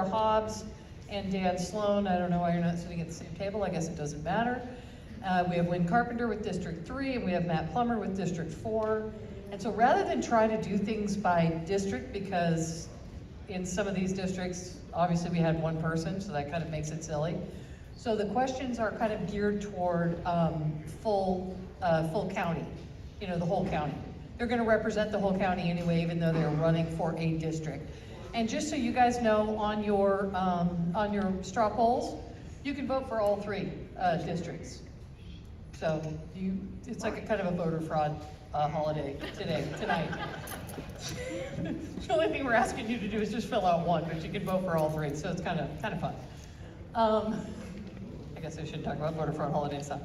Laura Hobbs and Dan Sloan. I don't know why you're not sitting at the same table. I guess it doesn't matter. We have Lynn Carpenter with District 3, and we have Matt Plummer with District 4. And so rather than try to do things by district, because in some of these districts, obviously we had one person, so that kind of makes it silly. So the questions are kind of geared toward full county, the whole county. They're gonna represent the whole county anyway, even though they're running for a district. And just so you guys know, on your straw polls, you can vote for all 3 districts. So it's like a kind of a voter fraud holiday tonight. The only thing we're asking you to do is just fill out one, but you can vote for all 3, so it's kind of fun. I guess I should talk about voter fraud holiday stuff.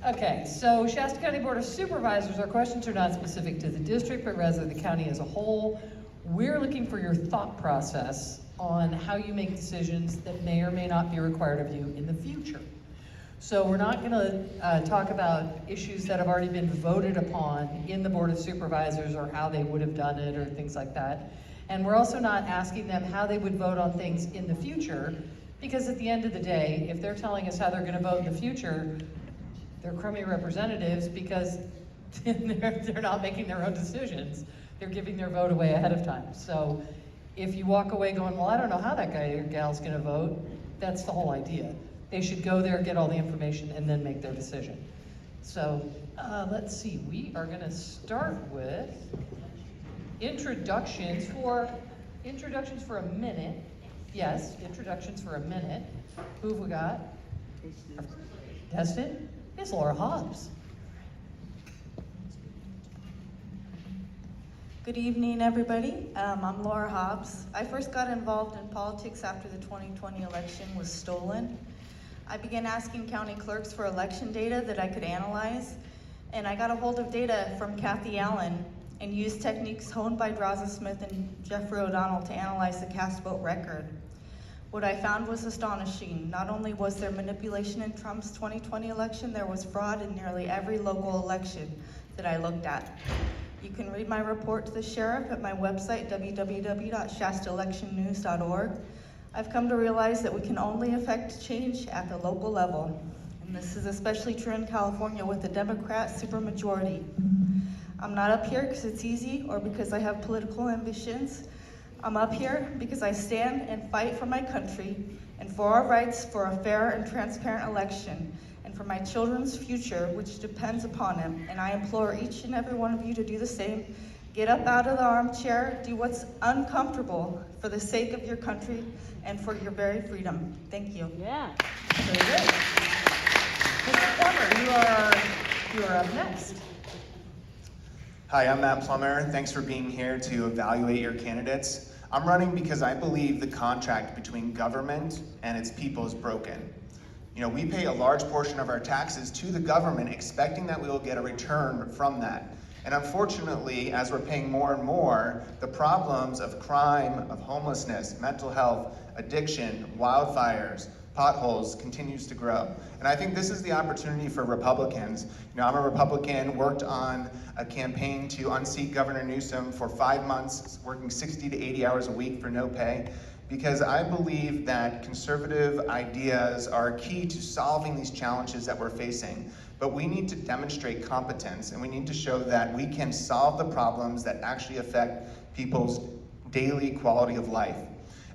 Okay, so Shasta County Board of Supervisors, our questions are not specific to the district, but rather the county as a whole. We're looking for your thought process on how you make decisions that may or may not be required of you in the future. So we're not gonna talk about issues that have already been voted upon in the Board of Supervisors or how they would have done it or things like that. And we're also not asking them how they would vote on things in the future, because at the end of the day, if they're telling us how they're gonna vote in the future, they're crummy representatives because they're not making their own decisions. They're giving their vote away ahead of time. So if you walk away going, well, I don't know how that guy or gal's gonna vote, that's the whole idea. They should go there, get all the information, and then make their decision. So let's see, we are gonna start with introductions for a minute. Yes, introductions for a minute. Who have we got? Destin? It's Laura Hobbs. Good evening, everybody. I'm Laura Hobbs. I first got involved in politics after the 2020 election was stolen. I began asking county clerks for election data that I could analyze, and I got a hold of data from Kathy Allen and used techniques honed by Draza Smith and Jeffrey O'Donnell to analyze the cast vote record. What I found was astonishing. Not only was there manipulation in Trump's 2020 election, there was fraud in nearly every local election that I looked at. You can read my report to the sheriff at my website, www.shastaelectionnews.org. I've come to realize that we can only affect change at the local level. And this is especially true in California with the Democrat supermajority. I'm not up here because it's easy or because I have political ambitions. I'm up here because I stand and fight for my country and for our rights for a fair and transparent election and for my children's future, which depends upon them. And I implore each and every one of you to do the same. Get up out of the armchair, do what's uncomfortable for the sake of your country and for your very freedom. Thank you. Yeah. Very good. Mr. Plummer, you are up next. Hi, I'm Matt Plummer. Thanks for being here to evaluate your candidates. I'm running because I believe the contract between government and its people is broken. We pay a large portion of our taxes to the government expecting that we will get a return from that. And unfortunately, as we're paying more and more, the problems of crime, of homelessness, mental health, addiction, wildfires, potholes continues to grow. And I think this is the opportunity for Republicans. I'm a Republican, worked on a campaign to unseat Governor Newsom for 5 months, working 60 to 80 hours a week for no pay, because I believe that conservative ideas are key to solving these challenges that we're facing. But we need to demonstrate competence, and we need to show that we can solve the problems that actually affect people's daily quality of life.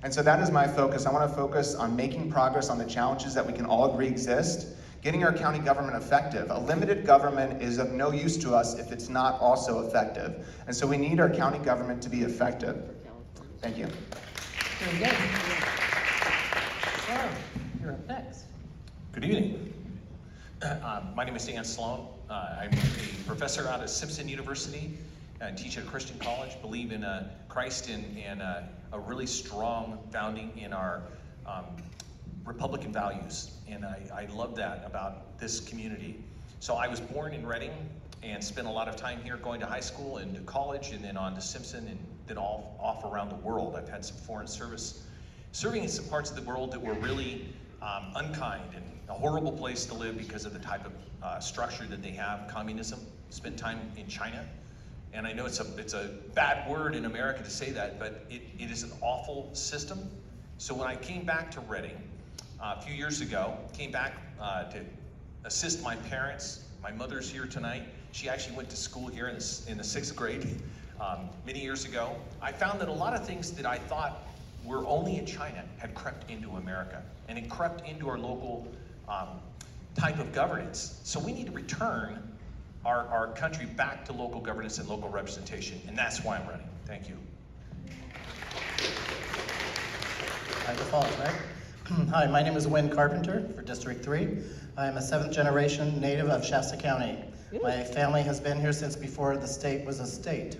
And so that is my focus. I want to focus on making progress on the challenges that we can all agree exist, getting our county government effective. A limited government is of no use to us if it's not also effective. And so we need our county government to be effective. Thank you. Very good. So, you're up next. Good evening. My name is Dan Sloan. I'm a professor out of Simpson University. I teach at a Christian college, believe in Christ and a really strong founding in our Republican values. And I love that about this community. So I was born in Reading and spent a lot of time here going to high school and to college and then on to Simpson and then off around the world. I've had some foreign service, serving in some parts of the world that were really unkind and a horrible place to live because of the type of structure that they have, communism. Spent time in China. And I know it's a bad word in America to say that, but it is an awful system. So when I came back to Reading a few years ago, came back to assist my parents. My mother's here tonight. She actually went to school here in the 6th grade many years ago. I found that a lot of things that I thought were only in China had crept into America, and it crept into our local type of governance. So we need to return our country back to local governance and local representation, and that's why I'm running. Thank you. By default, right? Hi, my name is Wynn Carpenter for District 3. I am a 7th generation native of Shasta County. My family has been here since before the state was a state.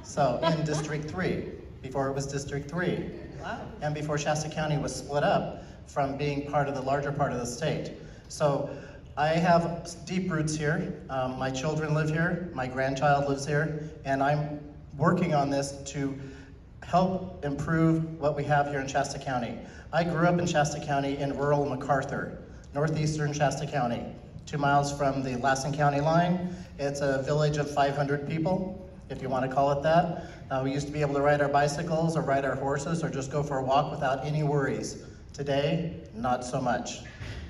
So in District 3, before it was District 3. Wow. And before Shasta County was split up from being part of the larger part of the state. So I have deep roots here. My children live here, my grandchild lives here, and I'm working on this to help improve what we have here in Shasta County. I grew up in Shasta County in rural MacArthur, northeastern Shasta County, 2 miles from the Lassen County line. It's a village of 500 people, if you want to call it that. We used to be able to ride our bicycles or ride our horses or just go for a walk without any worries. Today, not so much.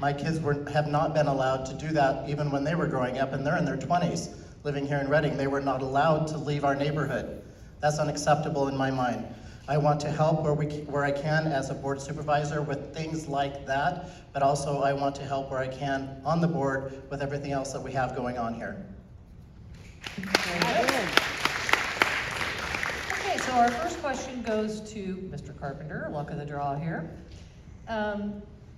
My kids have not been allowed to do that even when they were growing up, and they're in their 20s living here in Reading. They were not allowed to leave our neighborhood. That's unacceptable in my mind. I want to help where I can as a board supervisor with things like that, but also I want to help where I can on the board with everything else that we have going on here. Okay, so our first question goes to Mr. Carpenter, luck of the draw here.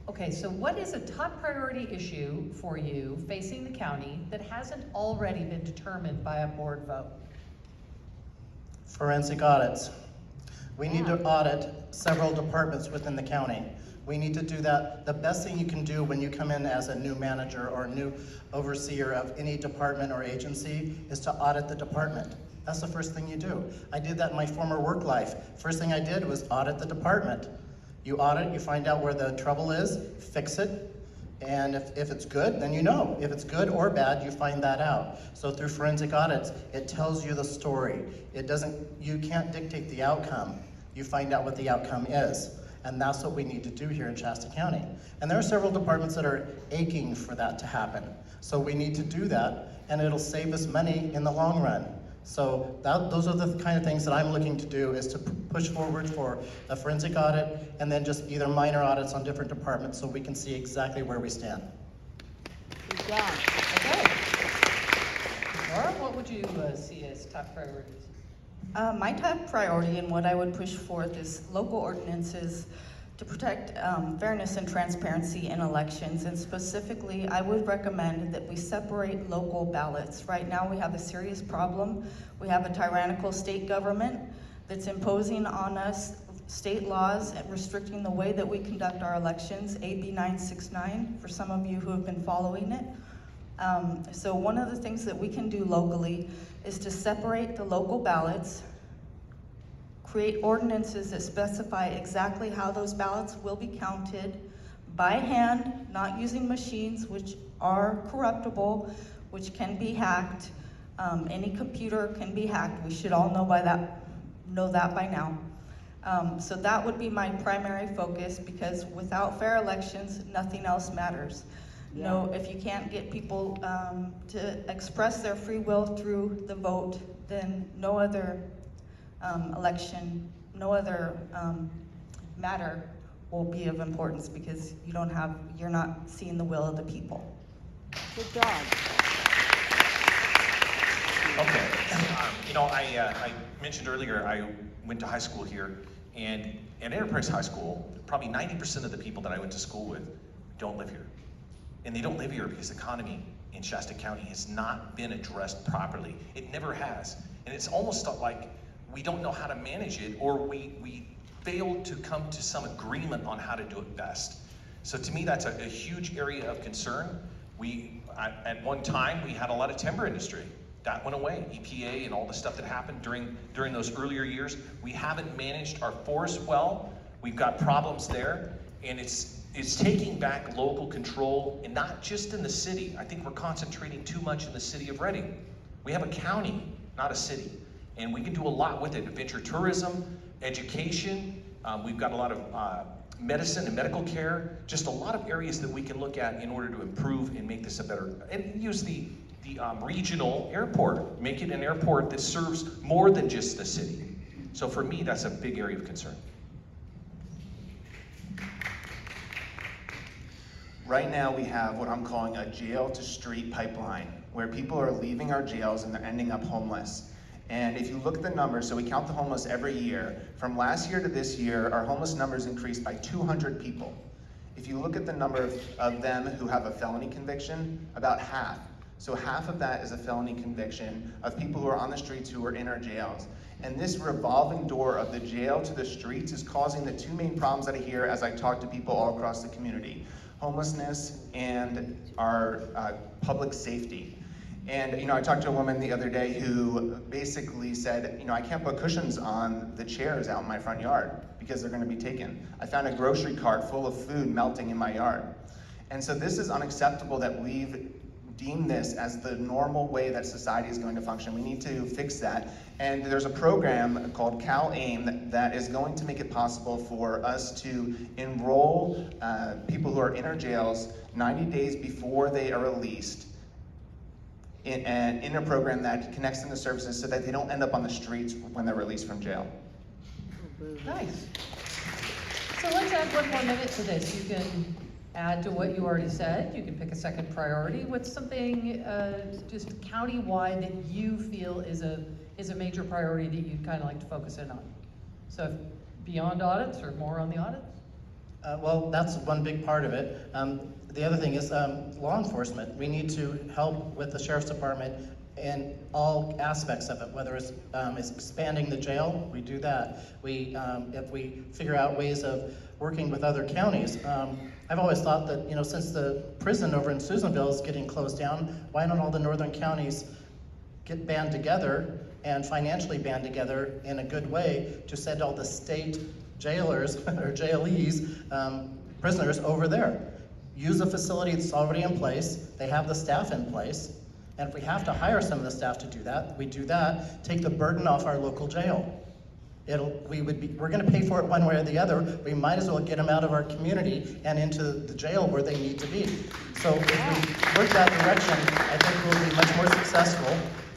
Okay, so what is a top priority issue for you facing the county that hasn't already been determined by a board vote? Forensic audits. We need to audit several departments within the county. We need to do that. The best thing you can do when you come in as a new manager or a new overseer of any department or agency is to audit the department. That's the first thing you do. I did that in my former work life. First thing I did was audit the department. You audit, you find out where the trouble is, fix it, and if it's good, then you know. If it's good or bad, you find that out. So through forensic audits, it tells you the story. You can't dictate the outcome. You find out what the outcome is. And that's what we need to do here in Shasta County. And there are several departments that are aching for that to happen. So we need to do that, and it'll save us money in the long run. So those are the kind of things that I'm looking to do, is to push forward for a forensic audit and then just either minor audits on different departments so we can see exactly where we stand. Good job. Okay. Laura, what would you see as top priorities? My top priority and what I would push forth is local ordinances to protect fairness and transparency in elections, and specifically I would recommend that we separate local ballots. Right now we have a serious problem. We have a tyrannical state government that's imposing on us state laws and restricting the way that we conduct our elections, AB 969, for some of you who have been following it. So one of the things that we can do locally is to separate the local ballots, create ordinances that specify exactly how those ballots will be counted by hand, not using machines which are corruptible, which can be hacked. Any computer can be hacked. We should all know that by now. So that would be my primary focus, because without fair elections, nothing else matters. Yeah. No, if you can't get people to express their free will through the vote, then no other election, no other matter will be of importance, because you're not seeing the will of the people. Good job. Okay. I mentioned earlier I went to high school here, and at Enterprise High School, probably 90% of the people that I went to school with don't live here. And they don't live here because the economy in Shasta County has not been addressed properly. It never has. And it's almost like we don't know how to manage it, or we failed to come to some agreement on how to do it best. So to me, that's a huge area of concern. At one time, we had a lot of timber industry. That went away. EPA and all the stuff that happened during those earlier years. We haven't managed our forests well. We've got problems there, and it's taking back local control, and not just in the city. I think we're concentrating too much in the city of Reading. We have a county, not a city, and we can do a lot with it. Adventure tourism, education, We've got a lot of medicine and medical care, just a lot of areas that we can look at in order to improve and make this a better, and use the regional airport, make it an airport that serves more than just the city. So for me, that's a big area of concern. Right now, we have what I'm calling a jail to street pipeline, where people are leaving our jails and they're ending up homeless. And if you look at the numbers, so we count the homeless every year. From last year to this year, our homeless numbers increased by 200 people. If you look at the number of them who have a felony conviction, about half. So half of that is a felony conviction of people who are on the streets who are in our jails. And this revolving door of the jail to the streets is causing the two main problems that I hear as I talk to people all across the community: homelessness and our public safety. And I talked to a woman the other day who basically said, I can't put cushions on the chairs out in my front yard because they're going to be taken. I found a grocery cart full of food melting in my yard. And so this is unacceptable that we've deemed this as the normal way that society is going to function. We need to fix that. And there's a program called CalAIM that is going to make it possible for us to enroll people who are in our jails 90 days before they are released in a program that connects them to services so that they don't end up on the streets when they're released from jail. Nice. So let's add 1 more minute to this. You can add to what you already said. You can pick a second priority. What's something just county-wide that you feel is a major priority that you'd kind of like to focus in on? So beyond audits or more on the audits? Well, that's one big part of it. The other thing is law enforcement. We need to help with the sheriff's department in all aspects of it, whether it's expanding the jail, we do that. If we figure out ways of working with other counties. I've always thought that, since the prison over in Susanville is getting closed down, why don't all the northern counties get band together and financially band together in a good way to send all the state jailers or jailees, prisoners over there. Use a facility that's already in place. They have the staff in place. And if we have to hire some of the staff to do that, we do that. Take the burden off our local jail. We're going to pay for it one way or the other. We might as well get them out of our community and into the jail where they need to be. So if we work that direction, I think we'll be much more successful.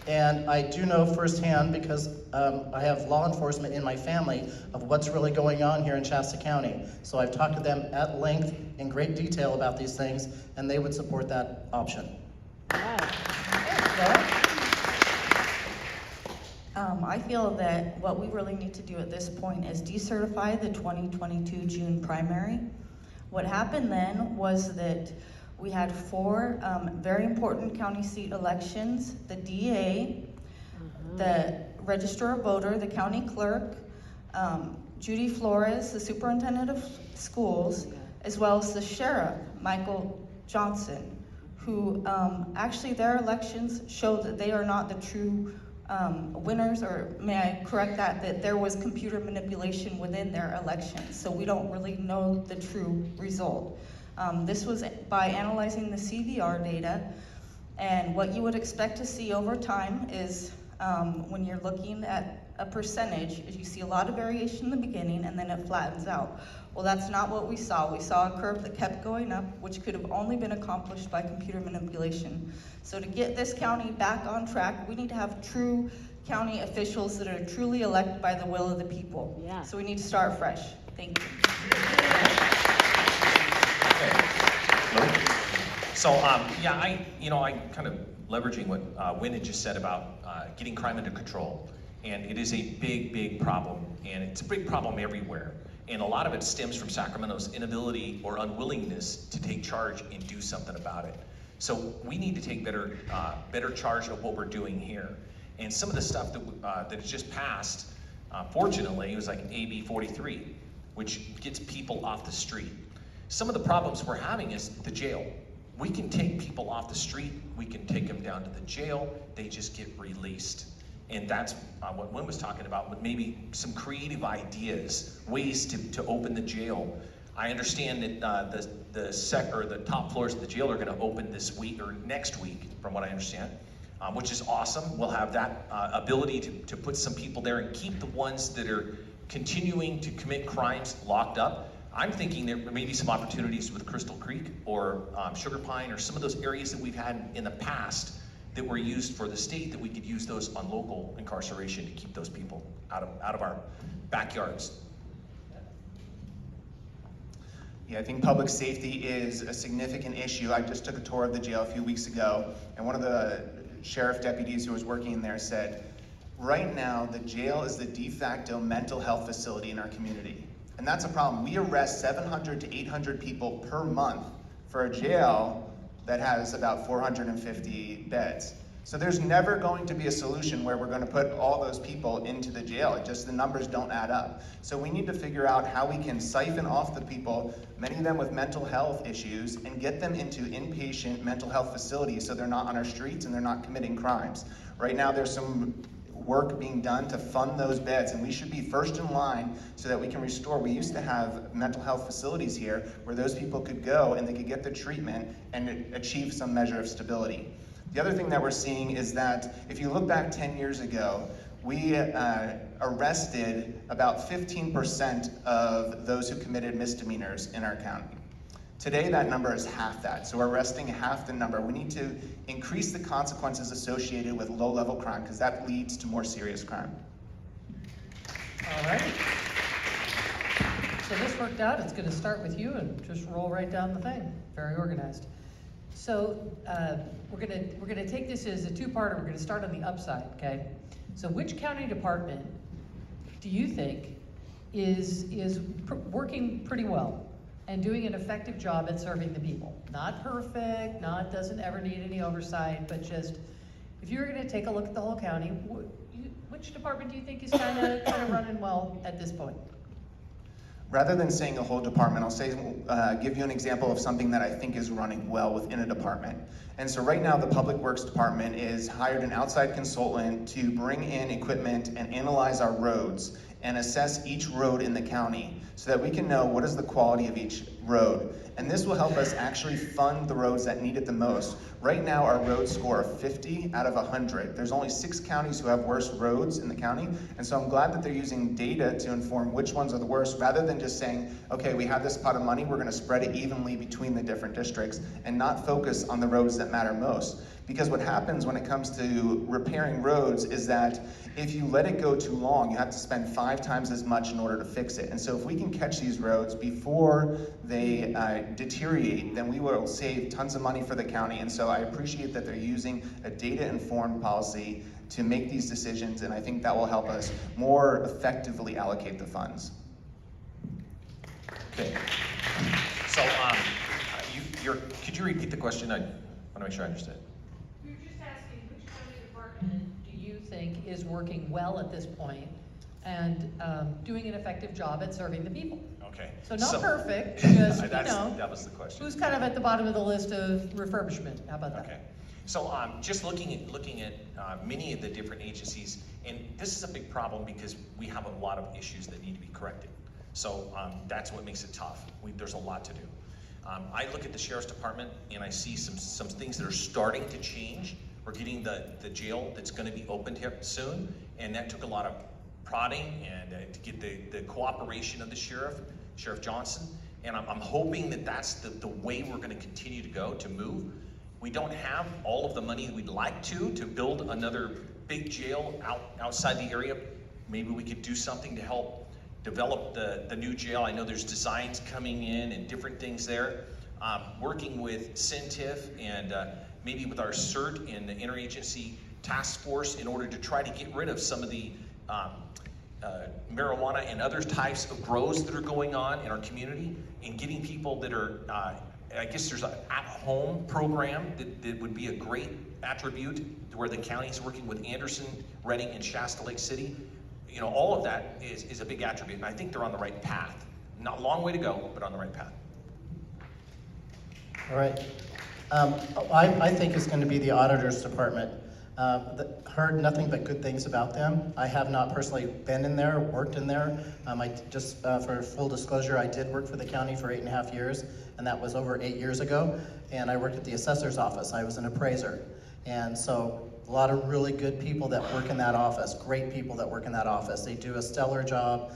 And I do know firsthand, because I have law enforcement in my family, of what's really going on here in Shasta County. So I've talked to them at length in great detail about these things, and they would support that option. I feel that what we really need to do at this point is decertify the 2022 June primary. What happened then was that we had 4 very important county seat elections: the DA, the Register of Voter, the county clerk, Judy Flores, the superintendent of schools, as well as the sheriff, Michael Johnson, who actually their elections show that they are not the true winners, or may I correct that there was computer manipulation within their elections, so we don't really know the true result. This was by analyzing the CVR data, and what you would expect to see over time is when you're looking at a percentage, is you see a lot of variation in the beginning and then it flattens out. Well, that's not what we saw. We saw a curve that kept going up, which could have only been accomplished by computer manipulation. So to get this county back on track, we need to have true county officials that are truly elected by the will of the people. Yeah. So we need to start fresh. Thank you. So, I kind of leveraging what Wynn had just said about getting crime under control. And it is a big, big problem. And it's a big problem everywhere. And a lot of it stems from Sacramento's inability or unwillingness to take charge and do something about it. So we need to take better charge of what we're doing here. And some of the stuff that is just passed, fortunately, it was like AB 43, which gets people off the street. Some of the problems we're having is the jail. We can take people off the street, we can take them down to the jail, they just get released. And that's what Wynn was talking about, with maybe some creative ideas, ways to open the jail. I understand that the top floors of the jail are going to open this week or next week, from what I understand, which is awesome. We'll have that ability to put some people there and keep the ones that are continuing to commit crimes locked up. I'm thinking there may be some opportunities with Crystal Creek or Sugar Pine or some of those areas that we've had in the past that were used for the state, that we could use those on local incarceration to keep those people out of our backyards. Yeah, I think public safety is a significant issue. I just took a tour of the jail a few weeks ago, and one of the sheriff deputies who was working in there said, right now, the jail is the de facto mental health facility in our community. And that's a problem. We arrest 700 to 800 people per month for a jail that has about 450 beds. So there's never going to be a solution where we're going to put all those people into the jail. It just, the numbers don't add up. So we need to figure out how we can siphon off the people, many of them with mental health issues, and get them into inpatient mental health facilities so they're not on our streets and they're not committing crimes. Right now there's some work being done to fund those beds, and we should be first in line so that we can restore. We used to have mental health facilities here where those people could go and they could get the treatment and achieve some measure of stability. The other thing that we're seeing is that if you look back 10 years ago, we arrested about 15% of those who committed misdemeanors in our county. Today, that number is half that, so we're arresting half the number. We need to increase the consequences associated with low-level crime, because that leads to more serious crime. All right. So this worked out. It's going to start with you and just roll right down the thing. Very organized. So we're gonna take this as a two-parter. We're gonna start on the upside, okay? So which county department do you think is working pretty well and doing an effective job at serving the people? Not perfect, doesn't ever need any oversight, but just, if you were gonna take a look at the whole county, which department do you think is kind of running well at this point? Rather than saying a whole department, I'll give you an example of something that I think is running well within a department. And so right now, the Public Works Department is hired an outside consultant to bring in equipment and analyze our roads and assess each road in the county so that we can know what is the quality of each road. And this will help us actually fund the roads that need it the most. Right now, our road score of 50 out of 100. There's only 6 counties who have worse roads in the county, and so I'm glad that they're using data to inform which ones are the worst, rather than just saying, okay, we have this pot of money, we're gonna spread it evenly between the different districts, and not focus on the roads that matter most. Because what happens when it comes to repairing roads is that if you let it go too long, you have to spend 5 times as much in order to fix it. And so if we can catch these roads before they deteriorate, then we will save tons of money for the county. And so I appreciate that they're using a data-informed policy to make these decisions, and I think that will help us more effectively allocate the funds. Okay. So, could you repeat the question? I want to make sure I understood. You're just asking which county department do you think is working well at this point and doing an effective job at serving the people? Okay. So not perfect, just, that was the question. who's kind of at the bottom of the list of refurbishment? How about that? Okay. So just looking at many of the different agencies, and this is a big problem because we have a lot of issues that need to be corrected. So that's what makes it tough. There's a lot to do. I look at the Sheriff's Department and I see some things that are starting to change. We're getting the jail that's going to be opened here soon, and that took a lot of prodding and to get the cooperation of the Sheriff Johnson. And I'm hoping that that's the way we're going to continue to go, to move. We don't have all of the money we'd like to build another big jail outside the area. Maybe we could do something to help develop the new jail. I know there's designs coming in and different things there. Working with CENTIF and maybe with our CERT and the interagency task force in order to try to get rid of some of the marijuana and other types of grows that are going on in our community, and getting people that are, I guess there's an at-home program that would be a great attribute where the county's working with Anderson, Redding, and Shasta Lake City. You know, all of that is a big attribute, and I think they're on the right path. Not a long way to go, but on the right path. All right. I think it's going to be the auditor's department. Heard nothing but good things about them. I have not personally been in there, worked in there. I just, for full disclosure, I did work for the county for 8.5 years, and that was over 8 years ago. And I worked at the assessor's office. I was an appraiser. And so a lot of really good people that work in that office, great people that work in that office. They do a stellar job.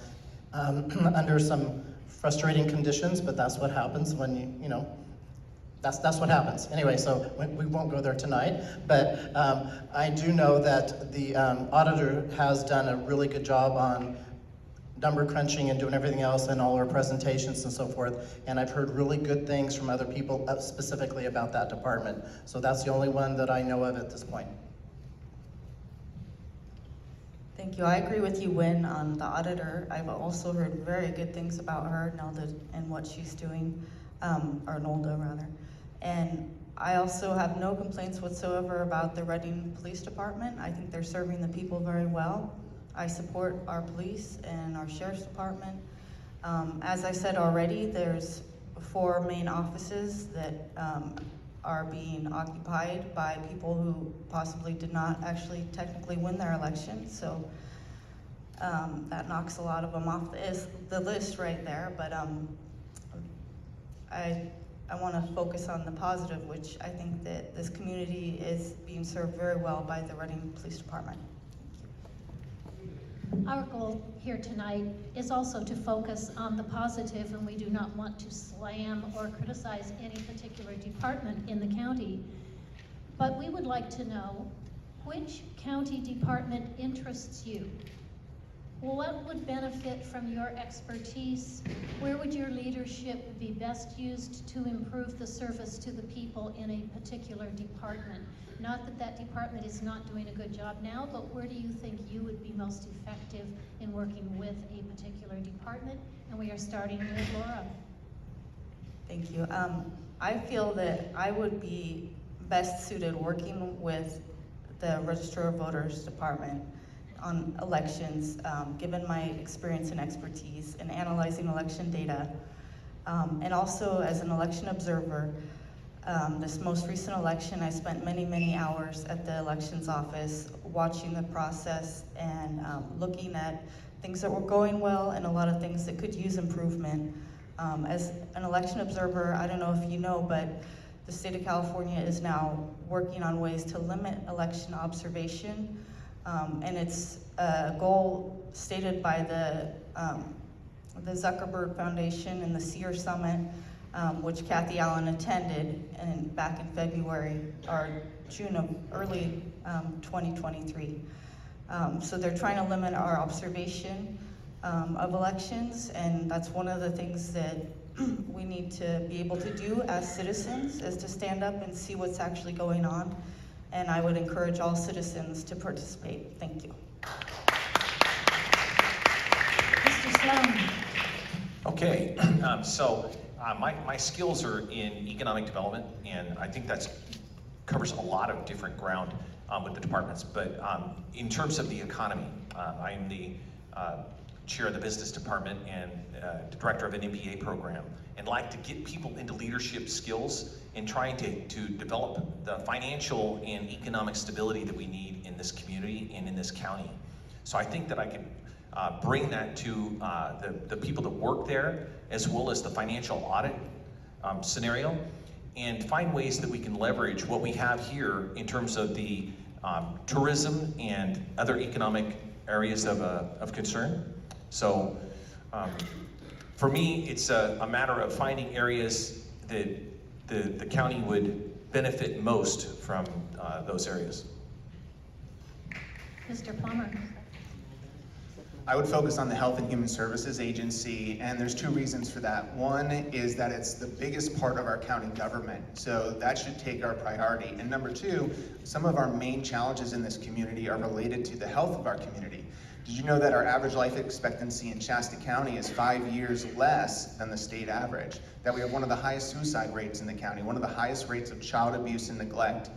under some frustrating conditions, but that's what happens when you know, that's what happens. Anyway, so we won't go there tonight, but I do know that the auditor has done a really good job on number crunching and doing everything else and all our presentations and so forth, and I've heard really good things from other people specifically about that department. So that's the only one that I know of at this point. Thank you. I agree with you, Wynn, on the auditor. I've also heard very good things about her, Nelda, and what she's doing, or Nolda rather. And I also have no complaints whatsoever about the Reading Police Department. I think they're serving the people very well. I support our police and our sheriff's department. As I said already, there's 4 main offices that are being occupied by people who possibly did not actually technically win their election. So that knocks a lot of them off the list right there. But I want to focus on the positive, which I think that this community is being served very well by the Reading Police Department. Our goal here tonight is also to focus on the positive, and we do not want to slam or criticize any particular department in the county. But we would like to know which county department interests you. What would benefit from your expertise? Where would your leadership be best used to improve the service to the people in a particular department? Not that that department is not doing a good job now, but where do you think you would be most effective in working with a particular department? And we are starting with Laura. Thank you. I feel that I would be best suited working with the Register of Voters Department on elections, given my experience and expertise in analyzing election data, and also as an election observer. This most recent election, I spent many hours at the elections office watching the process and looking at things that were going well and a lot of things that could use improvement. As an election observer, I don't know if you know, but the state of California is now working on ways to limit election observation, and it's a goal stated by the Zuckerberg Foundation and the SEER Summit, which Kathy Allen attended back in February or June of early 2023. So they're trying to limit our observation of elections, and that's one of the things that we need to be able to do as citizens, is to stand up and see what's actually going on. And I would encourage all citizens to participate. Thank you. Mr. Sloan. Okay, my skills are in economic development, and I think that covers a lot of different ground with the departments. But in terms of the economy, I'm the chair of the business department and director of an MBA program, and like to get people into leadership skills and trying to develop the financial and economic stability that we need in this community and in this county. So I think that I can bring that to the people that work there, as well as the financial audit scenario, and find ways that we can leverage what we have here in terms of the tourism and other economic areas of concern. So for me, it's a matter of finding areas that the county would benefit most from those areas. Mr. Plummer. I would focus on the Health and Human Services Agency, and there's 2 reasons for that. One is that it's the biggest part of our county government, so that should take our priority. And number 2, some of our main challenges in this community are related to the health of our community. Did you know that our average life expectancy in Shasta County is 5 years less than the state average? That we have one of the highest suicide rates in the county, one of the highest rates of child abuse and neglect,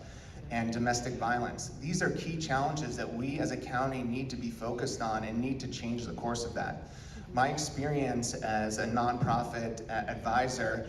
and domestic violence. These are key challenges that we as a county need to be focused on and need to change the course of that. My experience as a nonprofit advisor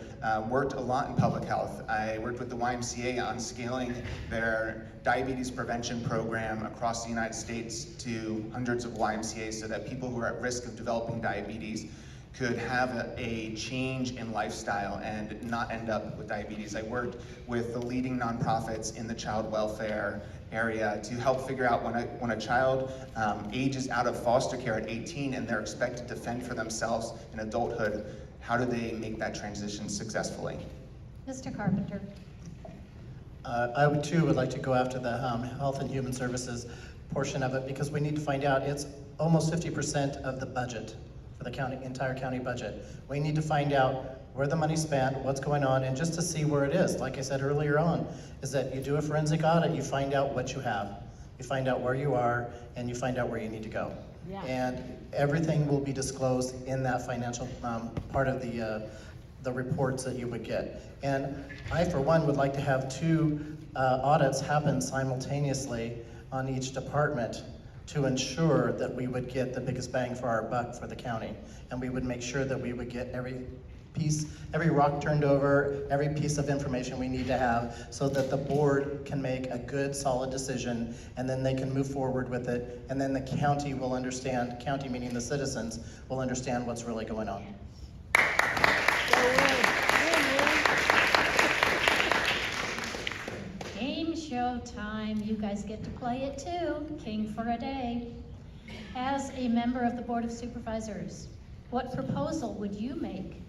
worked a lot in public health. I worked with the YMCA on scaling their diabetes prevention program across the United States to hundreds of YMCAs so that people who are at risk of developing diabetes could have a change in lifestyle and not end up with diabetes. I worked with the leading nonprofits in the child welfare area to help figure out when a child ages out of foster care at 18 and they're expected to fend for themselves in adulthood, how do they make that transition successfully? Mr. Carpenter. I would like to go after the Health and Human Services portion of it, because we need to find out, it's almost 50% of the budget for the county, entire county budget. We need to find out where the money's spent, what's going on, and just to see where it is. Like I said earlier on, is that you do a forensic audit, you find out what you have, you find out where you are, and you find out where you need to go. Yeah. And everything will be disclosed in that financial part of the reports that you would get. And I, for one, would like to have 2 audits happen simultaneously on each department to ensure that we would get the biggest bang for our buck for the county. And we would make sure that we would get every piece, every rock turned over, every piece of information we need to have, so that the board can make a good, solid decision, and then they can move forward with it, and then the county will understand, county meaning the citizens, will understand what's really going on. Game show time. You guys get to play it too. King for a day. As a member of the Board of Supervisors, what proposal would you make,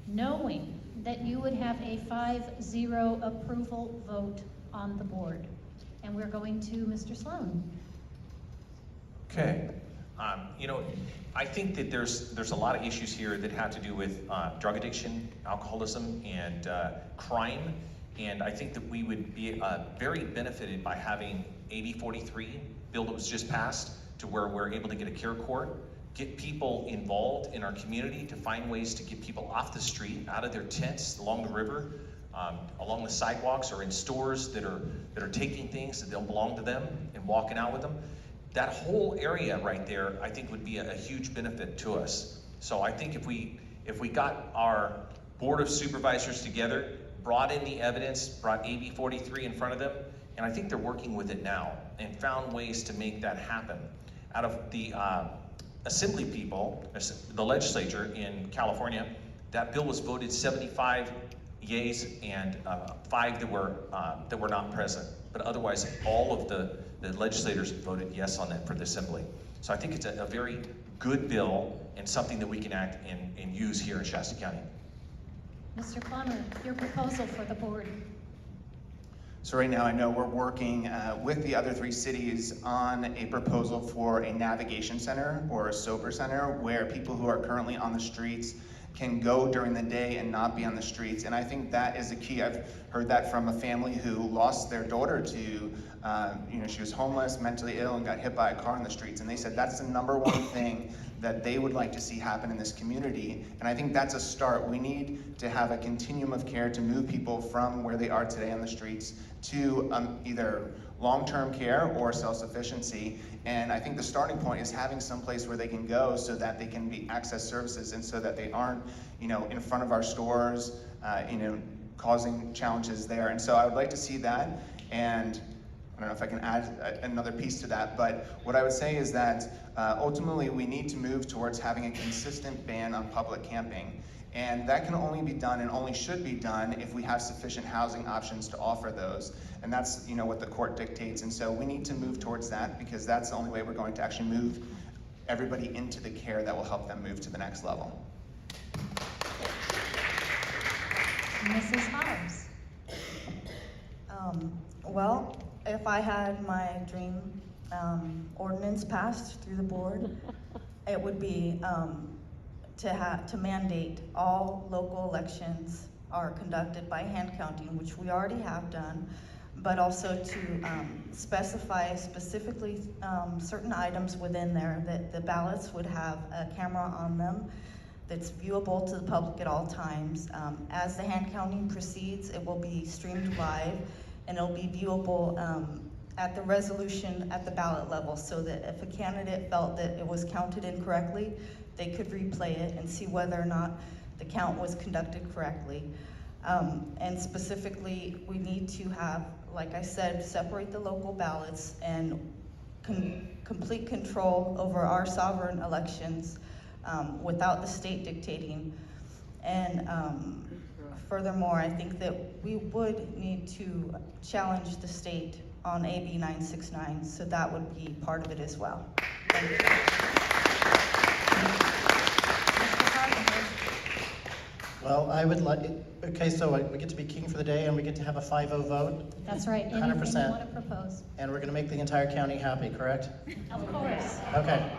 knowing that you would have a 5-0 approval vote on the board? And we're going to Mr. Sloan. Okay. You know, I think that there's a lot of issues here that have to do with drug addiction, alcoholism, and crime. And I think that we would be very benefited by having AB 43 bill that was just passed, to where we're able to get a care court, get people involved in our community to find ways to get people off the street, out of their tents along the river, along the sidewalks, or in stores that are taking things that don't belong to them and walking out with them. That whole area right there, I think, would be a huge benefit to us. So I think if we got our Board of Supervisors together, brought in the evidence, brought AB 43 in front of them, and I think they're working with it now, and found ways to make that happen. Out of the assembly people, the legislature in California, that bill was voted 75 yeas and 5 that were not present. But otherwise, all of the legislators voted yes on that for the assembly. So I think it's a very good bill, and something that we can act and use here in Shasta County. Mr. Plummer, your proposal for the board. So right now, I know we're working with the other 3 cities on a proposal for a navigation center or a sober center, where people who are currently on the streets can go during the day and not be on the streets. And I think that is the key. I've heard that from a family who lost their daughter to, she was homeless, mentally ill, and got hit by a car in the streets. And they said that's the #1 thing that they would like to see happen in this community. And I think that's a start. We need to have a continuum of care to move people from where they are today on the streets to either long-term care or self-sufficiency. And I think the starting point is having some place where they can go, so that they can access services, and so that they aren't, in front of our stores, causing challenges there. And so I would like to see that. And I don't know if I can add another piece to that, but what I would say is that ultimately we need to move towards having a consistent ban on public camping. And that can only be done, and only should be done, if we have sufficient housing options to offer those. And that's what the court dictates. And so we need to move towards that, because that's the only way we're going to actually move everybody into the care that will help them move to the next level. Mrs. Hobbs. Well, if I had my dream ordinance passed through the board, it would be to mandate all local elections are conducted by hand counting, which we already have done, but also to specify specifically certain items within there, that the ballots would have a camera on them that's viewable to the public at all times. As the hand counting proceeds, it will be streamed live, and it'll be viewable at the resolution at the ballot level, so that if a candidate felt that it was counted incorrectly, they could replay it and see whether or not the count was conducted correctly. And specifically, we need to have, like I said, separate the local ballots and complete control over our sovereign elections without the state dictating. And furthermore, I think that we would need to challenge the state on AB 969, so that would be part of it as well. Thank you. Well, I would like, okay, so we get to be king for the day and we get to have a 5-0 vote, That's right, anything you 100%. want to propose. and we're gonna make the entire county happy, correct? Of course. Okay.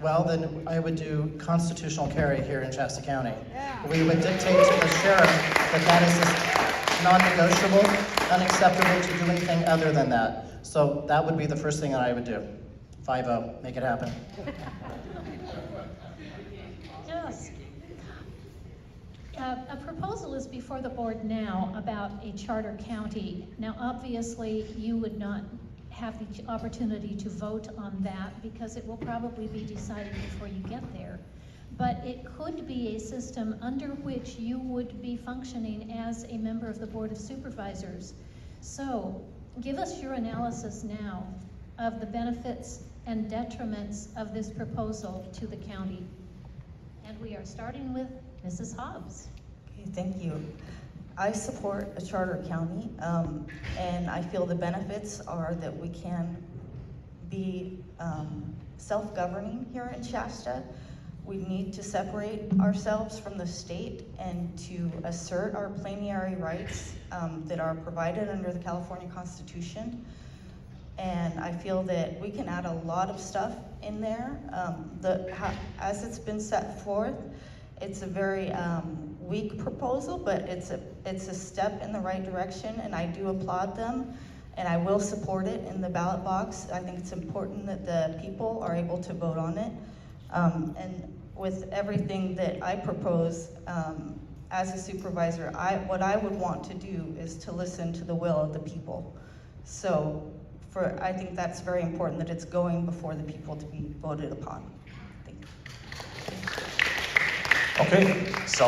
Well, then I would do constitutional carry here in Shasta County. We would dictate to the sheriff that that is just non-negotiable, unacceptable to do anything other than that. So that would be the first thing that I would do. 5-0, make it happen. Yes. A proposal is before the board now about a charter county. Now, obviously, you would not have the opportunity to vote on that because it will probably be decided before you get there. But it could be a system under which you would be functioning as a member of the Board of Supervisors. So, give us your analysis now of the benefits and detriments of this proposal to the county. And we are starting with Mrs. Hobbs. Okay, thank you. I support a charter county, and I feel the benefits are that we can be self-governing here in Shasta. We need to separate ourselves from the state and to assert our plenary rights that are provided under the California Constitution. And I feel that we can add a lot of stuff in there. As it's been set forth, it's a very weak proposal, but it's a step in the right direction, and I do applaud them, and I will support it in the ballot box. I think it's important that the people are able to vote on it. And with everything that I propose as a supervisor, what I would want to do is to listen to the will of the people. So I think that's very important that it's going before the people to be voted upon. Thank you. Okay, so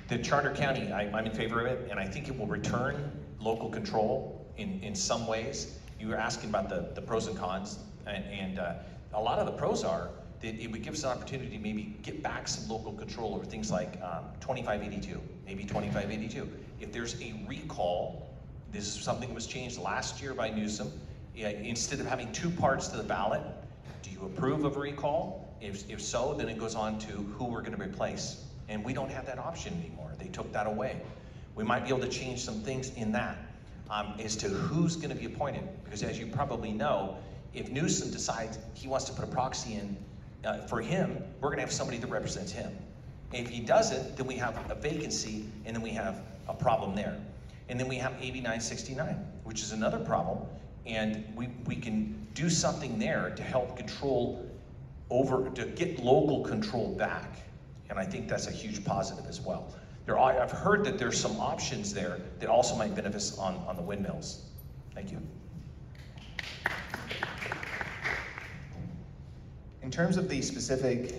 the charter county, I'm in favor of it, and I think it will return local control in some ways. You were asking about the pros and cons, and a lot of the pros are that it would give us an opportunity to maybe get back some local control over things like 2582, maybe 2582. If there's a recall, this is something that was changed last year by Newsom. Instead of having two parts to the ballot, do you approve of a recall? If so, then it goes on to who we're going to replace. And we don't have that option anymore. They took that away. We might be able to change some things in that as to who's going to be appointed. Because as you probably know, if Newsom decides he wants to put a proxy in for him, we're going to have somebody that represents him. And if he doesn't, then we have a vacancy, and then we have a problem there. And then we have AB 969, which is another problem. And we can do something there to help control to get local control back. And I think that's a huge positive as well. I've heard that there's some options there that also might benefit us on the windmills. Thank you. In terms of the specific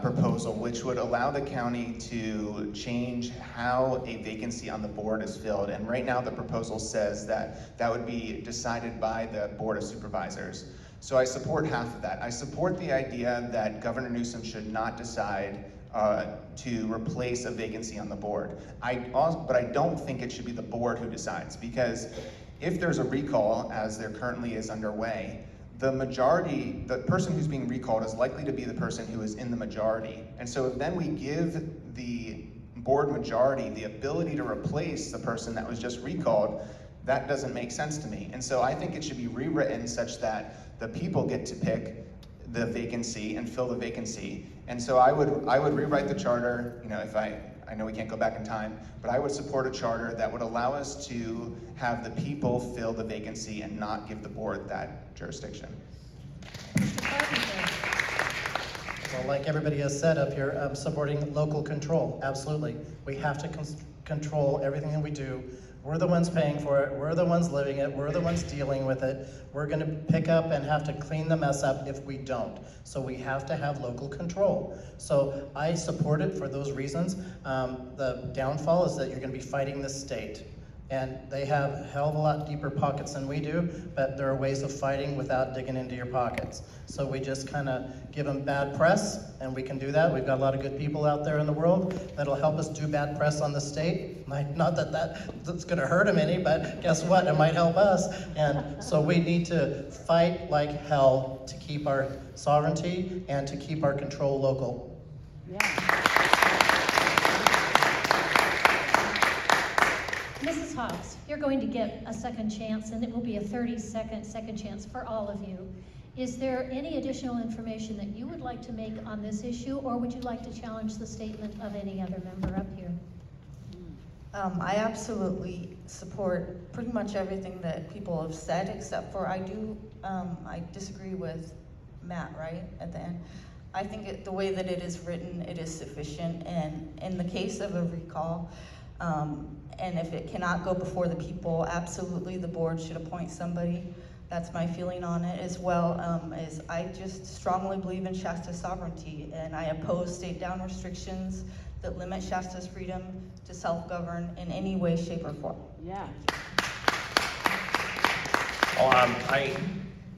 proposal, which would allow the county to change how a vacancy on the board is filled, and right now the proposal says that that would be decided by the Board of Supervisors. So I support half of that. I support the idea that Governor Newsom should not decide to replace a vacancy on the board. But I don't think it should be the board who decides, because if there's a recall, as there currently is underway, the person who's being recalled is likely to be the person who is in the majority. And so if then we give the board majority the ability to replace the person that was just recalled, that doesn't make sense to me. And so I think it should be rewritten such that the people get to pick the vacancy and fill the vacancy. And so I would rewrite the charter, if I know we can't go back in time, but I would support a charter that would allow us to have the people fill the vacancy and not give the board that jurisdiction. Mr. Carpenter. Well, like everybody has said up here, I'm supporting local control, absolutely. We have to control everything that we do. We're the ones paying for it, we're the ones living it, we're the ones dealing with it. We're gonna pick up and have to clean the mess up if we don't. So we have to have local control. So I support it for those reasons. The downfall is that you're gonna be fighting the state. And they have a hell of a lot deeper pockets than we do, but there are ways of fighting without digging into your pockets. So we just kind of give them bad press, and we can do that. We've got a lot of good people out there in the world that'll help us do bad press on the state. Not that that's going to hurt them any, but guess what? It might help us. And so we need to fight like hell to keep our sovereignty and to keep our control local. Mrs. Hawks, you're going to get a second chance, and it will be a 30-second second chance for all of you. Is there any additional information that you would like to make on this issue, or would you like to challenge the statement of any other member up here? I absolutely support pretty much everything that people have said, except for I disagree with Matt, right, at the end. I think the way that it is written, it is sufficient, and in the case of a recall, and if it cannot go before the people, absolutely the board should appoint somebody. That's my feeling on it, as well as I just strongly believe in Shasta's sovereignty, and I oppose state-down restrictions that limit Shasta's freedom to self-govern in any way, shape, or form. Yeah.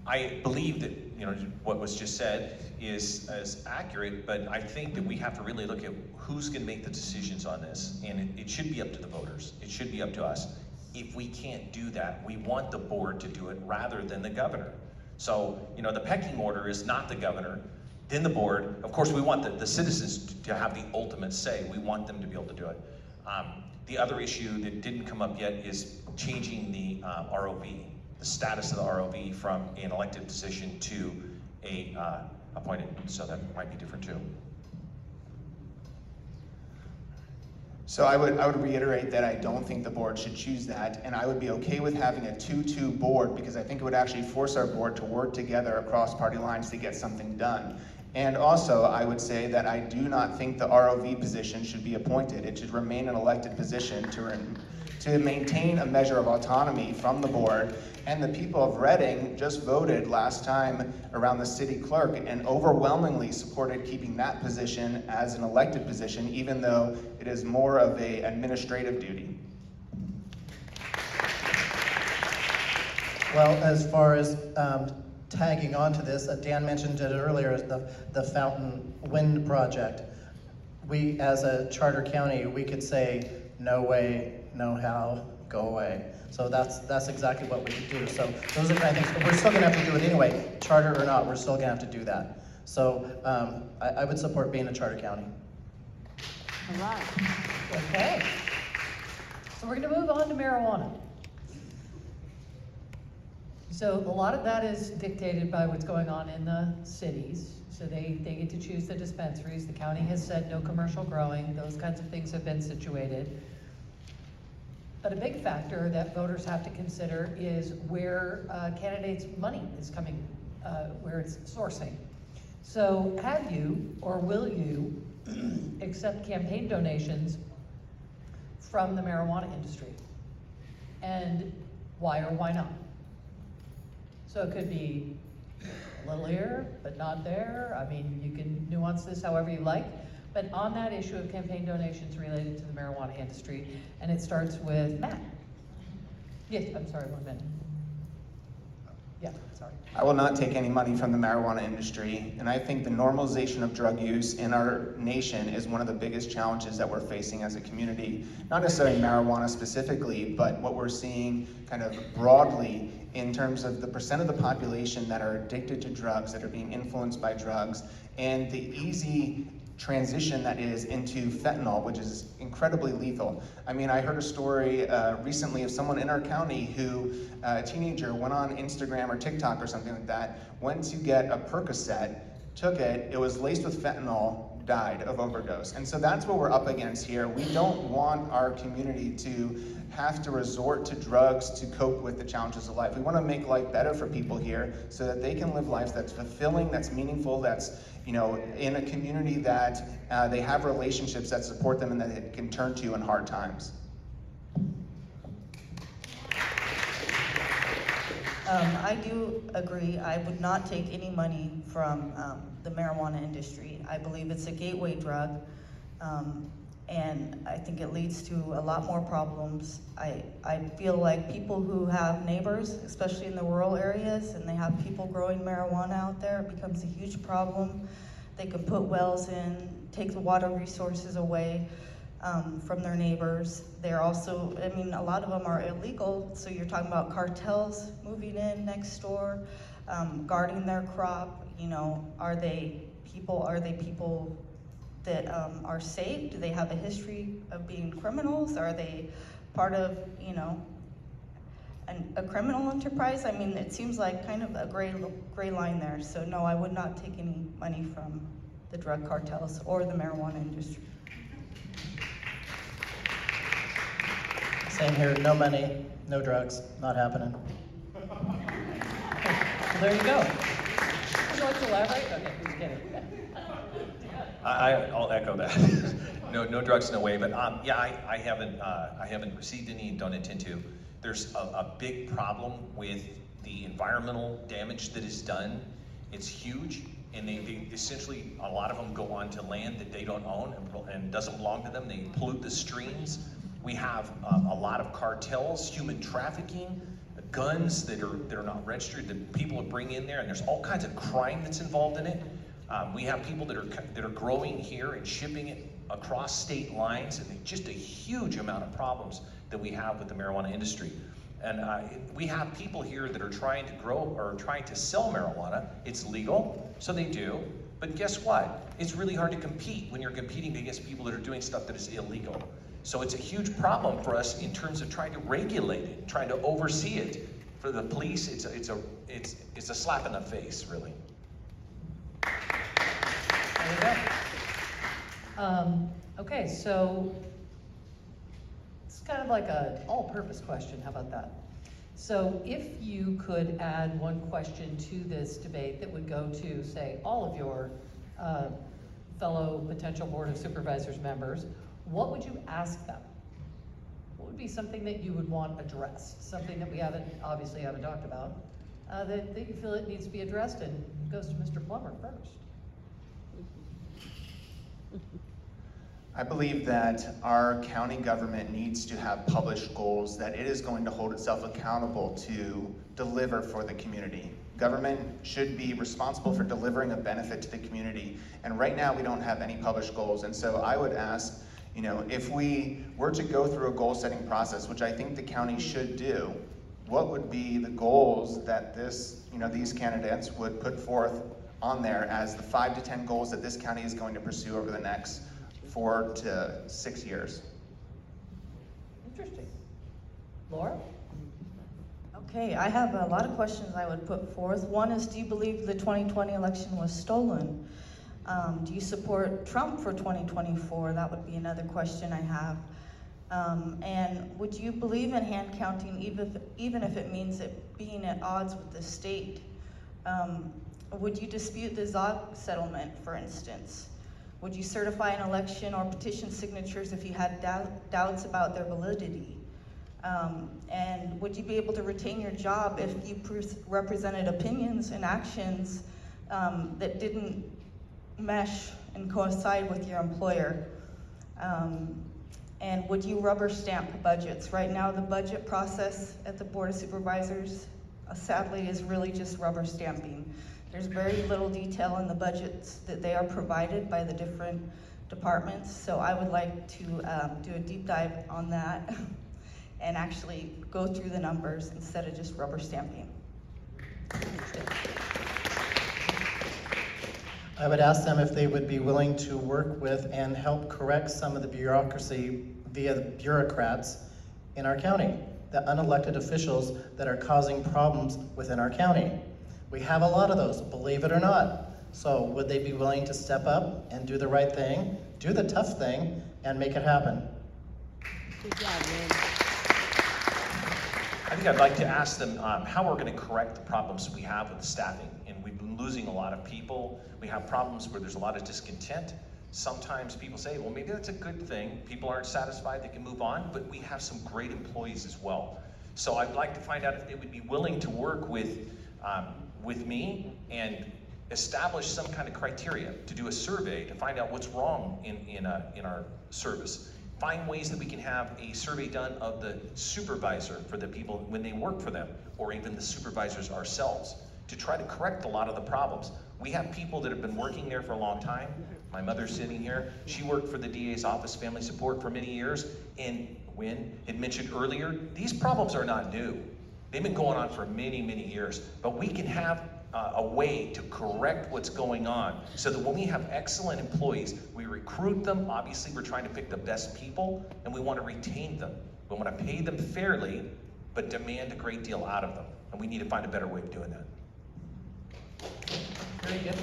I believe that, you know, what was just said is accurate, but I think that we have to really look at who's going to make the decisions on this, and it should be up to the voters. It should be up to us. If we can't do that, we want the board to do it rather than the governor. So, you know, the pecking order is not the governor, then the board. Of course, we want the citizens to have the ultimate say. We want them to be able to do it. The other issue that didn't come up yet is changing the ROV, the status of the ROV from an elected position to a appointed, so that might be different too. So I would reiterate that I don't think the board should choose that, and I would be okay with having a 2-2 board, because I think it would actually force our board to work together across party lines to get something done. And also, I would say that I do not think the ROV position should be appointed. It should remain an elected position to maintain a measure of autonomy from the board. And the people of Reading just voted last time around the city clerk and overwhelmingly supported keeping that position as an elected position, even though it is more of an administrative duty. Well, as far as tagging on to this, Dan mentioned it earlier, the Fountain Wind Project. We, as a charter county, we could say, no way, no how, go away. So that's exactly what we could do. So those are the kind of things, but we're still gonna have to do it anyway, charter or not, we're still gonna have to do that. So I would support being a charter county. All right. Okay. So we're gonna move on to marijuana. So a lot of that is dictated by what's going on in the cities. So they get to choose the dispensaries. The county has said no commercial growing. Those kinds of things have been situated. But a big factor that voters have to consider is where candidates' money is coming, where it's sourcing. So have you, or will you, accept campaign donations from the marijuana industry? And why or why not? So it could be a little here, but not there. I mean, you can nuance this however you like. But on that issue of campaign donations related to the marijuana industry, and it starts with Matt. Yes, I'm sorry, 1 minute. Yeah, sorry. I will not take any money from the marijuana industry, and I think the normalization of drug use in our nation is one of the biggest challenges that we're facing as a community. Not necessarily marijuana specifically, but what we're seeing kind of broadly in terms of the percent of the population that are addicted to drugs, that are being influenced by drugs, and the easy transition that is into fentanyl, which is incredibly lethal. I mean, I heard a story recently of someone in our county who, a teenager, went on Instagram or TikTok or something like that, went to get a Percocet, took it, it was laced with fentanyl, died of overdose. And so that's what we're up against here. We don't want our community to have to resort to drugs to cope with the challenges of life. We want to make life better for people here so that they can live lives that's fulfilling, that's meaningful, that's, you know, in a community that they have relationships that support them and that they can turn to in hard times. I do agree. I would not take any money from the marijuana industry. I believe it's a gateway drug, And I think it leads to a lot more problems. I feel like people who have neighbors, especially in the rural areas, and they have people growing marijuana out there, it becomes a huge problem. They can put wells in, take the water resources away from their neighbors. They're also, I mean, a lot of them are illegal, so you're talking about cartels moving in next door, guarding their crop. You know, are they people that are safe? Do they have a history of being criminals? Are they part of, you know, a criminal enterprise? I mean, it seems like kind of a gray line there. So no, I would not take any money from the drug cartels or the marijuana industry. Same here, no money, no drugs, not happening. Well, there you go. Would you like to elaborate? Okay, who's kidding? I'll echo that. No drugs, no way. But yeah, I haven't received any and don't intend to. There's a big problem with the environmental damage that is done. It's huge, and they essentially, a lot of them go onto land that they don't own and doesn't belong to them. They pollute the streams. We have a lot of cartels, human trafficking, guns that are not registered that people bring in there, and there's all kinds of crime that's involved in it. We have people that are growing here and shipping it across state lines, and just a huge amount of problems that we have with the marijuana industry. And we have people here that are trying to grow or trying to sell marijuana. It's legal, so they do. But guess what? It's really hard to compete when you're competing against people that are doing stuff that is illegal. So it's a huge problem for us in terms of trying to regulate it, trying to oversee it. For the police, it's a slap in the face, really. There you go. Okay, so it's kind of like an all-purpose question. How about that? So if you could add one question to this debate that would go to, say, all of your fellow potential Board of Supervisors members, what would you ask them? What would be something that you would want addressed? Something that we obviously haven't talked about, that you feel it needs to be addressed, and it goes to Mr. Plummer first. I believe that our county government needs to have published goals that it is going to hold itself accountable to deliver for the community. Government should be responsible for delivering a benefit to the community, and right now we don't have any published goals. And so I would ask, you know, if we were to go through a goal-setting process, which I think the county should do, what would be the goals that these candidates would put forth on there as the 5 to 10 goals that this county is going to pursue over the next 4 to 6 years? Interesting. Laura? Okay, I have a lot of questions I would put forth. One is, do you believe the 2020 election was stolen? Do you support Trump for 2024? That would be another question I have. And would you believe in hand counting even if it means it being at odds with the state? Would you dispute the Zog settlement, for instance? Would you certify an election or petition signatures if you had doubts about their validity? And would you be able to retain your job if you represented opinions and actions that didn't mesh and coincide with your employer? And would you rubber stamp budgets? Right now, the budget process at the Board of Supervisors, sadly, is really just rubber stamping. There's very little detail in the budgets that they are provided by the different departments, so I would like to do a deep dive on that and actually go through the numbers instead of just rubber stamping. I would ask them if they would be willing to work with and help correct some of the bureaucracy via the bureaucrats in our county, the unelected officials that are causing problems within our county. We have a lot of those, believe it or not. So would they be willing to step up and do the right thing, do the tough thing, and make it happen? Good job, man. I think I'd like to ask them how we're going to correct the problems we have with staffing. And we've been losing a lot of people. We have problems where there's a lot of discontent. Sometimes people say, well, maybe that's a good thing. People aren't satisfied, they can move on, but we have some great employees as well. So I'd like to find out if they would be willing to work with me and establish some kind of criteria, to do a survey, to find out what's wrong in our service. Find ways that we can have a survey done of the supervisor for the people when they work for them, or even the supervisors ourselves, to try to correct a lot of the problems. We have people that have been working there for a long time. My mother's sitting here. She worked for the DA's Office Family Support for many years, and Wynn had mentioned earlier, these problems are not new. They've been going on for many, many years, but we can have a way to correct what's going on so that when we have excellent employees, we recruit them. Obviously, we're trying to pick the best people, and we want to retain them. We want to pay them fairly, but demand a great deal out of them. And we need to find a better way of doing that. Very good.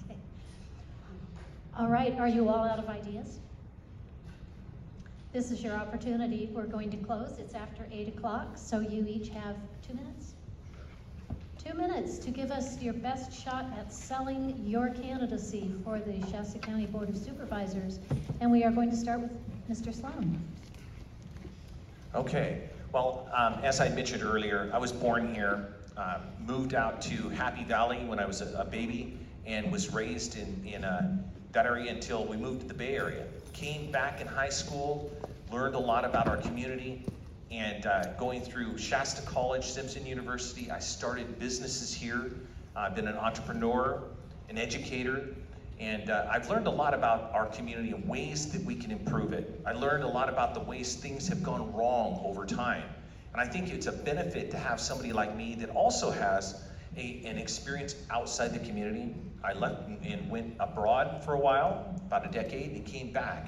Okay. All right, are you all out of ideas? This is your opportunity. We're going to close. It's after 8 o'clock, so you each have 2 minutes. 2 minutes to give us your best shot at selling your candidacy for the Shasta County Board of Supervisors. And we are going to start with Mr. Sloan. Okay, well, as I mentioned earlier, I was born here, moved out to Happy Valley when I was a baby, and was raised in that area until we moved to the Bay Area. Came back in high school, learned a lot about our community, and going through Shasta College, Simpson University, I started businesses here. I've been an entrepreneur, an educator, and I've learned a lot about our community and ways that we can improve it. I learned a lot about the ways things have gone wrong over time. And I think it's a benefit to have somebody like me that also has an experience outside the community. I left and went abroad for a while, about a decade, and came back.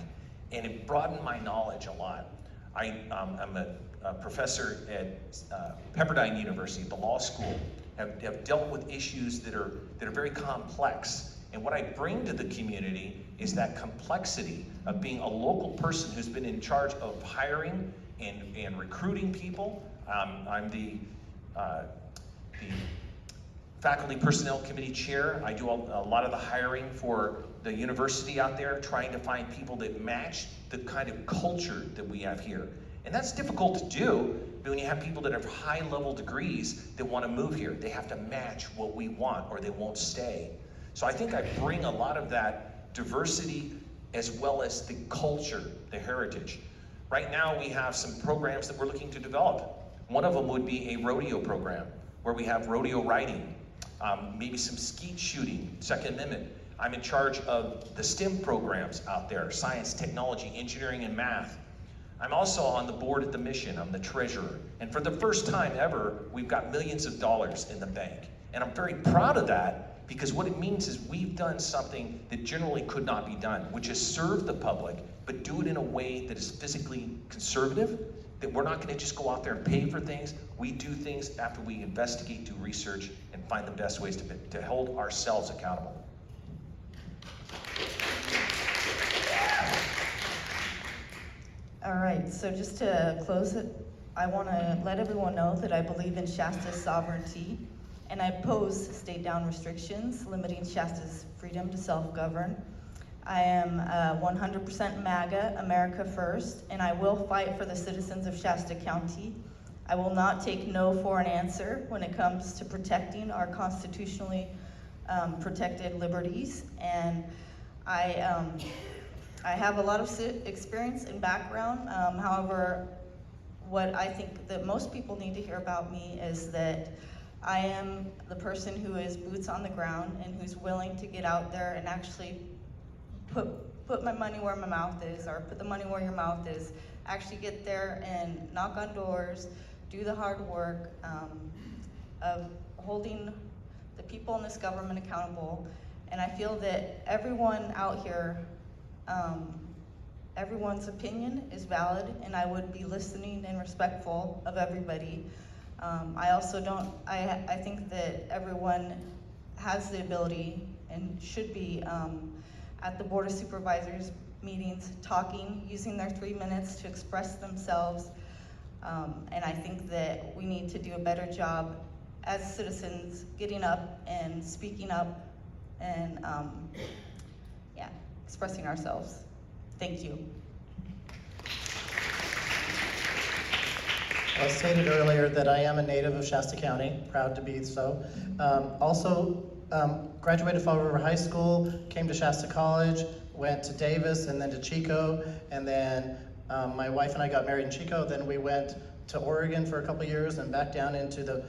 And it broadened my knowledge a lot. I'm a professor at Pepperdine University, the law school, have dealt with issues that are very complex. And what I bring to the community is that complexity of being a local person who's been in charge of hiring and recruiting people. I'm the Faculty Personnel Committee Chair. I do a lot of the hiring for the university out there, trying to find people that match the kind of culture that we have here. And that's difficult to do, but when you have people that have high-level degrees that want to move here, they have to match what we want or they won't stay. So I think I bring a lot of that diversity as well as the culture, the heritage. Right now we have some programs that we're looking to develop. One of them would be a rodeo program where we have rodeo riding, maybe some skeet shooting, Second Amendment. I'm in charge of the STEM programs out there, science, technology, engineering, and math. I'm also on the board at the Mission. I'm the treasurer. And for the first time ever, we've got millions of dollars in the bank. And I'm very proud of that because what it means is we've done something that generally could not be done, which is serve the public, but do it in a way that is physically conservative, that we're not gonna just go out there and pay for things. We do things after we investigate, do research, and find the best ways to hold ourselves accountable. All right, so just to close it, I want to let everyone know that I believe in Shasta's sovereignty, and I oppose state-down restrictions limiting Shasta's freedom to self-govern. I am 100% MAGA, America First, and I will fight for the citizens of Shasta County. I will not take no for an answer when it comes to protecting our constitutionally protected liberties, and I have a lot of experience and background. However, what I think that most people need to hear about me is that I am the person who is boots on the ground and who's willing to get out there and actually put my money where my mouth is, or put the money where your mouth is. Actually get there and knock on doors, do the hard work of holding the people in this government accountable. And I feel that everyone out here, everyone's opinion is valid, and I would be listening and respectful of everybody. I think that everyone has the ability and should be at the Board of Supervisors meetings talking, using their 3 minutes to express themselves. And I think that we need to do a better job as citizens getting up and speaking up and expressing ourselves. Thank you. I stated earlier that I am a native of Shasta County, proud to be so. Graduated Fall River High School, came to Shasta College, went to Davis and then to Chico, and then my wife and I got married in Chico. Then we went to Oregon for a couple years and back down into the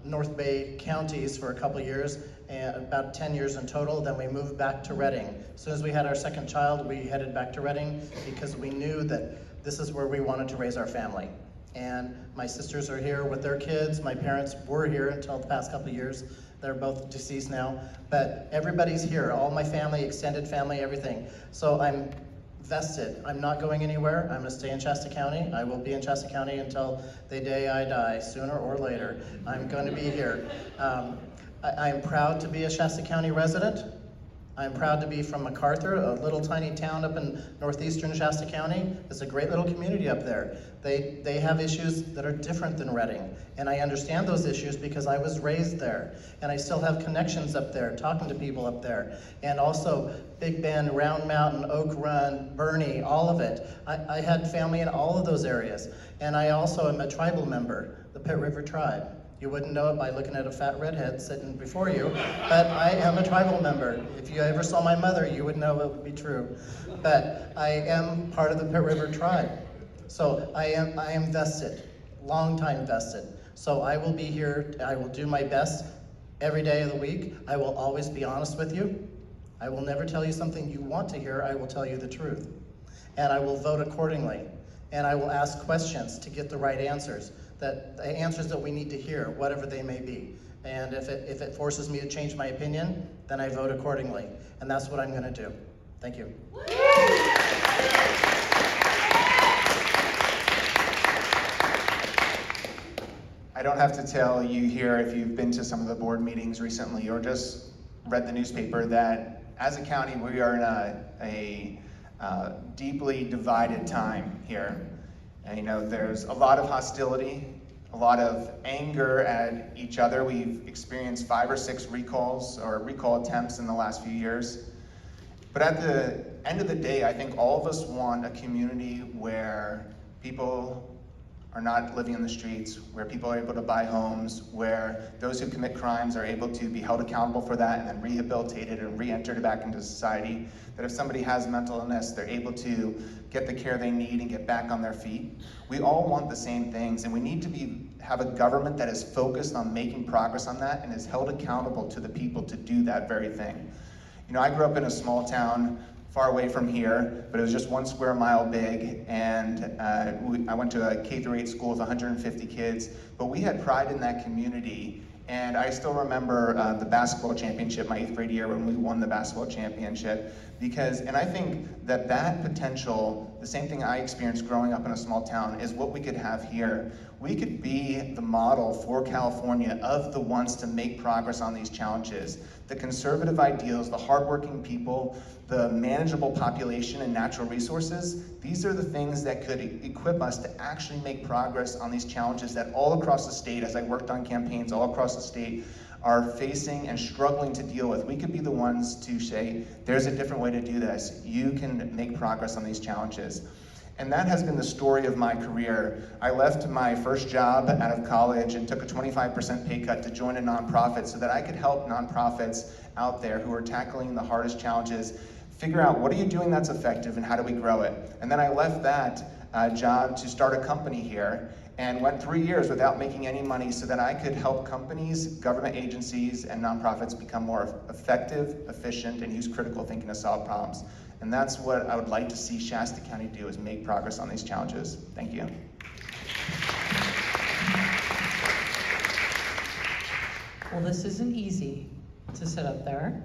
North Bay counties for a couple years, and about 10 years in total. Then we moved back to Redding. As soon as we had our second child, we headed back to Redding because we knew that this is where we wanted to raise our family. And my sisters are here with their kids. My parents were here until the past couple of years. They're both deceased now, but everybody's here, all my family, extended family, everything. So I'm vested. I'm not going anywhere. I'm gonna stay in Shasta County. I will be in Shasta County until the day I die, sooner or later. I'm going to be here. I'm proud to be a Shasta County resident. I'm proud to be from MacArthur, a little tiny town up in northeastern Shasta County. It's a great little community up there. They have issues that are different than Redding, and I understand those issues because I was raised there, and I still have connections up there, talking to people up there, and also Big Bend, Round Mountain, Oak Run, Bernie, all of it. I had family in all of those areas, and I also am a tribal member, the Pitt River Tribe. You wouldn't know it by looking at a fat redhead sitting before you, but I am a tribal member. If you ever saw my mother, you would know it would be true. But I am part of the Pitt River Tribe. So I am vested, long time vested. So I will be here, I will do my best every day of the week. I will always be honest with you. I will never tell you something you want to hear, I will tell you the truth. And I will vote accordingly. And I will ask questions to get the right answers. The answers that we need to hear, whatever they may be. And if it forces me to change my opinion, then I vote accordingly. And that's what I'm gonna do. Thank you. I don't have to tell you here, if you've been to some of the board meetings recently or just read the newspaper, that as a county we are in a deeply divided time here. And, you know, there's a lot of hostility, a lot of anger at each other. We've experienced 5 or 6 recalls or recall attempts in the last few years. But at the end of the day, I think all of us want a community where people are not living in the streets, where people are able to buy homes, where those who commit crimes are able to be held accountable for that and then rehabilitated and re-entered back into society. That if somebody has mental illness, they're able to get the care they need and get back on their feet. We all want the same things, and we need to have a government that is focused on making progress on that and is held accountable to the people to do that very thing. You know, I grew up in a small town far away from here, but it was just 1 square mile big, and I went to a K-8 school with 150 kids, but we had pride in that community. And I still remember the basketball championship my 8th grade year when we won the basketball championship. And I think that potential, the same thing I experienced growing up in a small town, is what we could have here. We could be the model for California of the ones to make progress on these challenges. The conservative ideals, the hardworking people, the manageable population and natural resources, these are the things that could equip us to actually make progress on these challenges that all across the state, as I worked on campaigns all across the state, are facing and struggling to deal with. We could be the ones to say, there's a different way to do this. You can make progress on these challenges. And that has been the story of my career. I left my first job out of college and took a 25% pay cut to join a nonprofit so that I could help nonprofits out there who are tackling the hardest challenges figure out what are you doing that's effective and how do we grow it. And then I left that job to start a company here and went 3 years without making any money so that I could help companies, government agencies, and nonprofits become more effective, efficient, and use critical thinking to solve problems. And that's what I would like to see Shasta County do, is make progress on these challenges. Thank you. Well, this isn't easy to sit up there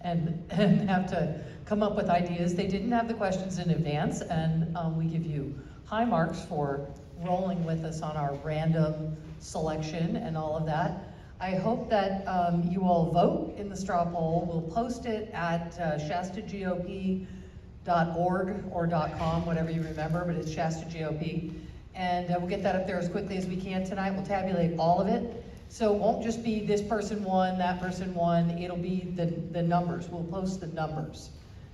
and have to come up with ideas. They didn't have the questions in advance, and we give you high marks for rolling with us on our random selection and all of that. I hope that you all vote in the straw poll. We'll post it at shastagop.org or .com, whatever you remember, but it's Shasta GOP. And we'll get that up there as quickly as we can tonight. We'll tabulate all of it. So it won't just be this person won, that person won. It'll be the numbers. We'll post the numbers.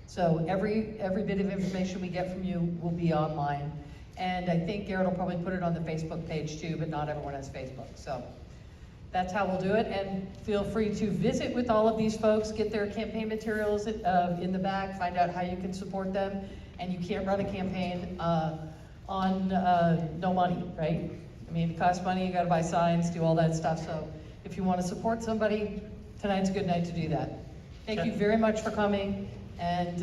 So every bit of information we get from you will be online. And I think Garrett will probably put it on the Facebook page too, but not everyone has Facebook. So that's how we'll do it. And feel free to visit with all of these folks, get their campaign materials in the back, find out how you can support them. And you can't run a campaign on no money, right? I mean, it costs money, you gotta buy signs, do all that stuff. So if you wanna support somebody, tonight's a good night to do that. Thank you very much for coming, and